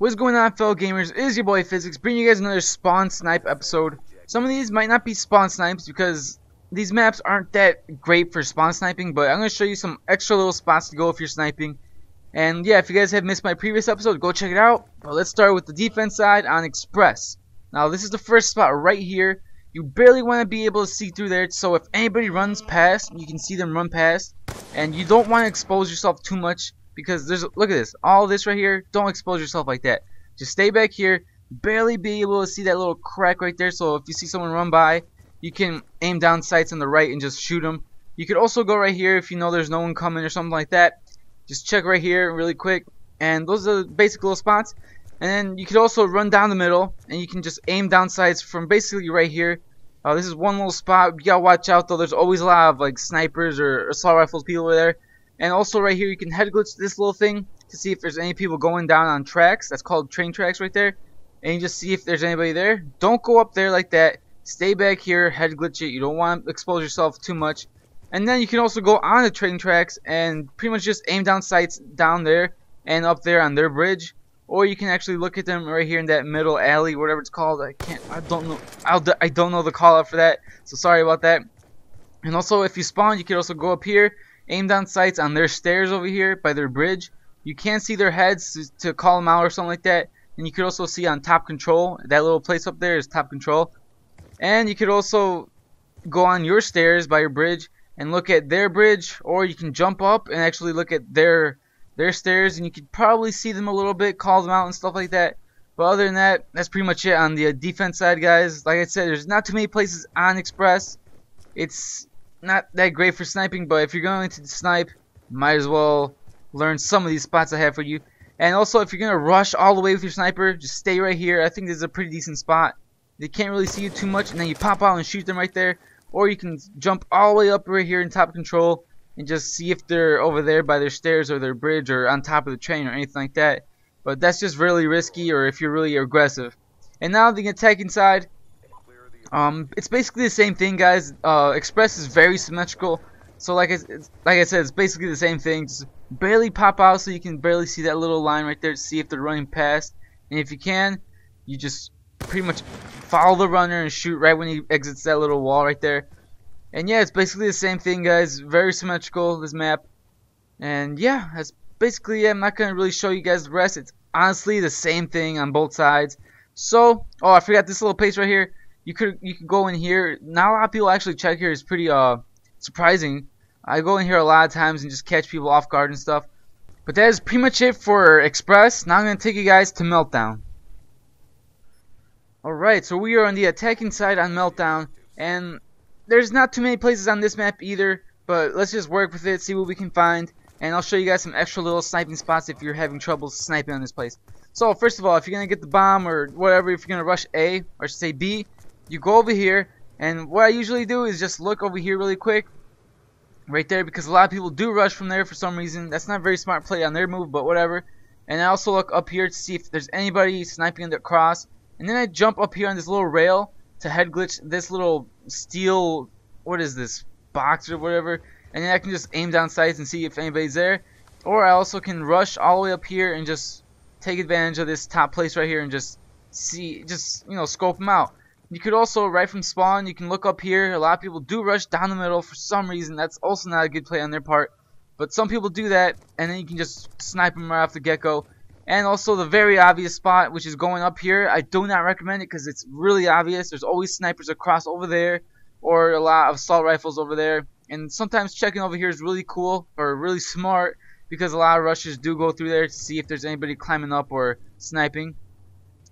What's going on, fellow gamers? It is your boy physicx, bringing you guys another spawn snipe episode. Some of these might not be spawn snipes because these maps aren't that great for spawn sniping, but I'm going to show you some extra little spots to go if you're sniping. And yeah, if you guys have missed my previous episode, go check it out. But let's start with the defense side on Express. Now this is the first spot right here. You barely want to be able to see through there, so if anybody runs past, you can see them run past. And you don't want to expose yourself too much, because look at this, all this right here. Don't expose yourself like that. Just stay back here, barely be able to see that little crack right there, so if you see someone run by, you can aim down sights on the right and just shoot them. You could also go right here if you know there's no one coming or something like that. Just check right here really quick, and those are the basic little spots. And then you could also run down the middle, and you can just aim down sights from basically right here. This is one little spot. You gotta watch out though. There's always a lot of like snipers or assault rifles people over there. And also right here, you can head glitch this little thing to see if there's any people going down on tracks. That's called train tracks right there. And you just see if there's anybody there. Don't go up there like that. Stay back here, head glitch it. You don't want to expose yourself too much. And then you can also go on the train tracks and pretty much just aim down sights down there and up there on their bridge. Or you can actually look at them right here in that middle alley, whatever it's called. I don't know the call out for that, so sorry about that. And also, if you spawn, you can also go up here, aim down sights on their stairs over here by their bridge. You can't see their heads to call them out or something like that. And you could also see on top control, that little place up there is top control. And you could also go on your stairs by your bridge and look at their bridge, or you can jump up and actually look at their stairs, and you could probably see them a little bit, call them out and stuff like that. But other than that, that's pretty much it on the defense side, guys. Like I said, there's not too many places on Express. It's not that great for sniping, but if you're going to snipe, might as well learn some of these spots I have for you. And also, if you're going to rush all the way with your sniper, just stay right here. I think this is a pretty decent spot. They can't really see you too much, and then you pop out and shoot them right there. Or you can jump all the way up right here in top control and just see if they're over there by their stairs or their bridge or on top of the train or anything like that. But that's just really risky, or if you're really aggressive. And now the attacking side, it's basically the same thing, guys. Express is very symmetrical, so like I said, it's basically the same thing. Just barely pop out so you can barely see that little line right there to see if they're running past. And if you can, you just pretty much follow the runner and shoot right when he exits that little wall right there. And yeah, it's basically the same thing, guys. Very symmetrical, this map. And yeah, that's basically it. I'm not going to really show you guys the rest. It's honestly the same thing on both sides. So, oh, I forgot this little place right here. You could go in here. Not a lot of people actually check here. It's pretty surprising. I go in here a lot of times and just catch people off guard and stuff. But that is pretty much it for Express. Now I'm going to take you guys to Meltdown. Alright, so we are on the attacking side on Meltdown. And there's not too many places on this map either, but let's just work with it, see what we can find, and I'll show you guys some extra little sniping spots if you're having trouble sniping on this place. So first of all, if you're going to get the bomb or whatever, if you're going to rush A, or say B, you go over here, and what I usually do is just look over here really quick, right there, because a lot of people do rush from there for some reason. That's not a very smart play on their move, but whatever. And I also look up here to see if there's anybody sniping on the cross, and then I jump up here on this little rail to head glitch this little steel, what is this, box or whatever, and then I can just aim down sights and see if anybody's there. Or I also can rush all the way up here and just take advantage of this top place right here and just see, scope them out. You could also, right from spawn, you can look up here. A lot of people do rush down the middle for some reason. That's also not a good play on their part, but some people do that, and then you can just snipe them right off the get-go. And also the very obvious spot, which is going up here. I do not recommend it because it's really obvious. There's always snipers across over there, or a lot of assault rifles over there. And sometimes checking over here is really cool, or really smart, because a lot of rushers do go through there to see if there's anybody climbing up or sniping.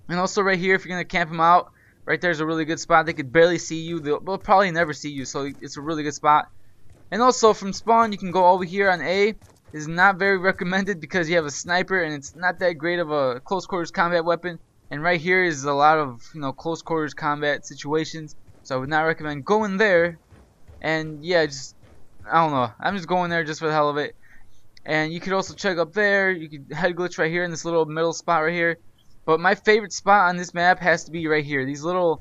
And also right here, if you're going to camp them out, right there's a really good spot. They could barely see you. They'll probably never see you, so it's a really good spot. And also from spawn, you can go over here on A. Is not very recommended because you have a sniper and it's not that great of a close quarters combat weapon. And right here is a lot of close quarters combat situations, so I would not recommend going there. And yeah, I don't know. I'm just going there just for the hell of it. And you could also check up there. You could head glitch right here in this little middle spot right here. But my favorite spot on this map has to be right here. These little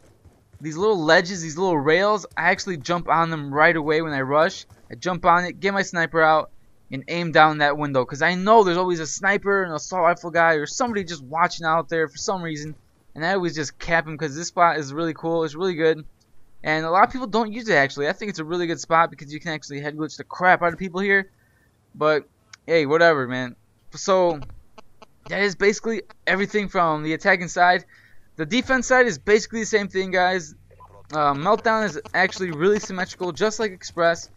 ledges, these little rails. I actually jump on them right away when I rush. I jump on it, get my sniper out. and aim down that window, because I know there's always a sniper, an assault rifle guy, or somebody just watching out there for some reason, and I always just cap him because this spot is really cool. It's really good, and a lot of people don't use it actually. I think it's a really good spot because you can actually head glitch the crap out of people here. But hey, whatever, man. So that is basically everything from the attacking side. The defense side is basically the same thing, guys. Meltdown is actually really symmetrical, just like Express.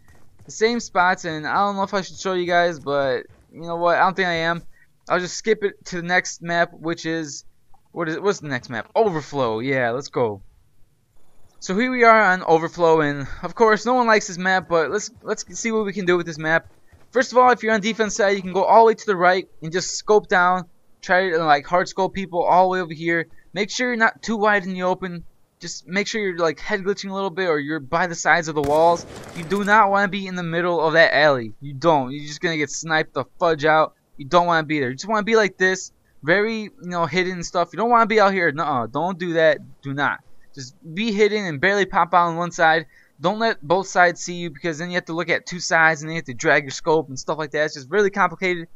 The same spots, and I don't know if I should show you guys, but you know what? I don't think I am. I'll just skip it to the next map, which is what's the next map? Overflow. Yeah, let's go. So here we are on Overflow, and of course, no one likes this map, but let's see what we can do with this map. First of all, if you're on defense side, you can go all the way to the right and just scope down. Try to like hard scope people all the way over here. Make sure you're not too wide in the open. Just make sure you're like head glitching a little bit, or you're by the sides of the walls. You do not want to be in the middle of that alley. You don't. You're just gonna get sniped the fudge out. You don't want to be there. You just want to be like this, very hidden stuff. You don't want to be out here. Nuh-uh. Don't do that. Do not. Just be hidden and barely pop out on one side. Don't let both sides see you, because then you have to look at two sides and then you have to drag your scope and stuff like that. It's just really complicated.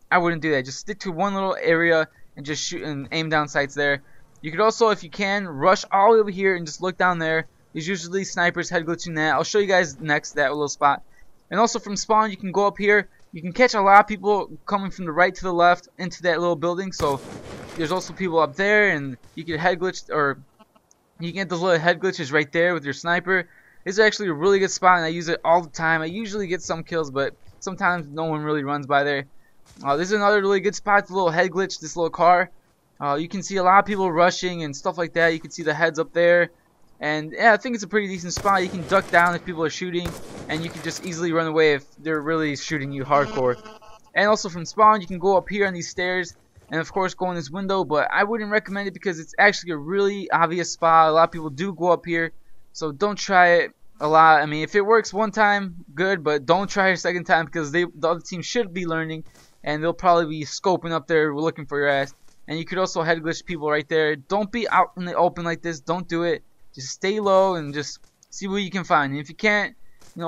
I wouldn't do that. Just stick to one little area and just shoot and aim down sights there. You could also, if you can, rush all the way over here and just look down there. There's usually snipers head glitching that. I'll show you guys next that little spot. And also from spawn, you can go up here. You can catch a lot of people coming from the right to the left into that little building. So there's also people up there, and you can head glitch, or you can get those little head glitches right there with your sniper. This is actually a really good spot, and I use it all the time. I usually get some kills, but sometimes no one really runs by there. This is another really good spot, the little head glitch, this little car. You can see a lot of people rushing and stuff like that. You can see the heads up there. And yeah, I think it's a pretty decent spot. You can duck down if people are shooting, and you can just easily run away if they're really shooting you hardcore. And also from spawn, you can go up here on these stairs, and of course go in this window, but I wouldn't recommend it because it's actually a really obvious spot. A lot of people do go up here, so don't try it a lot. I mean, if it works one time, good, but don't try it a second time, because the other team should be learning, and they'll probably be scoping up there looking for your ass. And you could also head glitch people right there. Don't be out in the open like this. Don't do it. Just stay low and just see what you can find. And if you can't,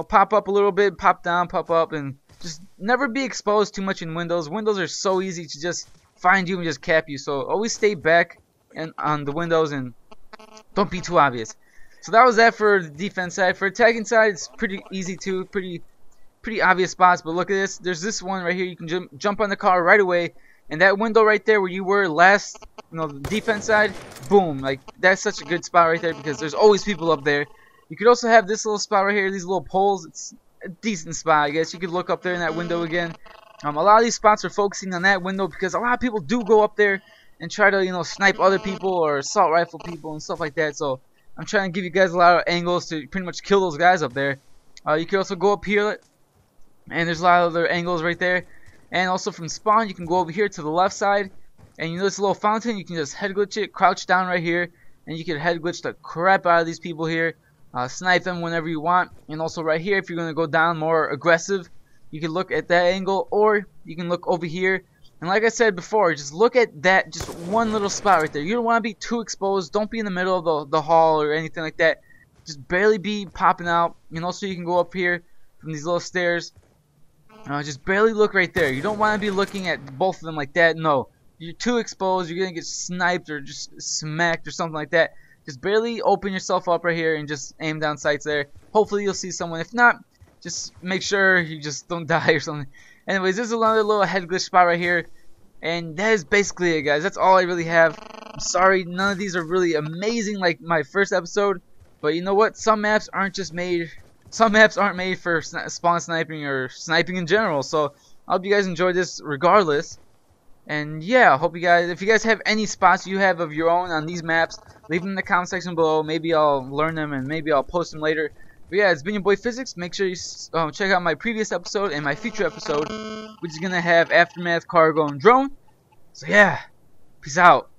pop up a little bit, pop down, pop up, and just never be exposed too much in windows. Windows are so easy to just find you and just cap you. So always stay back and on the windows and don't be too obvious. So that was that for the defense side. For attacking side, it's pretty easy too. Pretty obvious spots. But look at this. There's this one right here. You can jump on the car right away. And that window right there where you were last, the defense side, boom, like that's such a good spot right there, because there's always people up there. You could also have this little spot right here, these little poles. It's a decent spot, I guess. You could look up there in that window again. A lot of these spots are focusing on that window because a lot of people do go up there and try to, snipe other people or assault rifle people and stuff like that. So I'm trying to give you guys a lot of angles to pretty much kill those guys up there. You could also go up here, and there's a lot of other angles right there. And also from spawn, you can go over here to the left side, and this little fountain, you can just head glitch it, crouch down right here, and you can head glitch the crap out of these people here, snipe them whenever you want. And also right here, if you're going to go down more aggressive, you can look at that angle, or you can look over here. And like I said before, just look at that, just one little spot right there. You don't want to be too exposed. Don't be in the middle of the hall or anything like that. Just barely be popping out. And also you can go up here from these little stairs. Just barely look right there. You don't want to be looking at both of them like that. No, you're too exposed. You're gonna get sniped or just smacked or something like that. Just barely open yourself up right here and just aim down sights there. Hopefully you'll see someone. If not, just make sure you just don't die or something. Anyways, this is another little head glitch spot right here, and that is basically it, guys. That's all I really have. I'm sorry, none of these are really amazing like my first episode, but you know what? Some maps aren't made for spawn sniping or sniping in general. So I hope you guys enjoyed this regardless. And yeah, I hope you guys, if you guys have any spots you have of your own on these maps, leave them in the comment section below. Maybe I'll learn them and maybe I'll post them later. But yeah, it's been your boy physicx. Make sure you check out my previous episode and my future episode, which is gonna have aftermath, cargo, and drone. So yeah, peace out.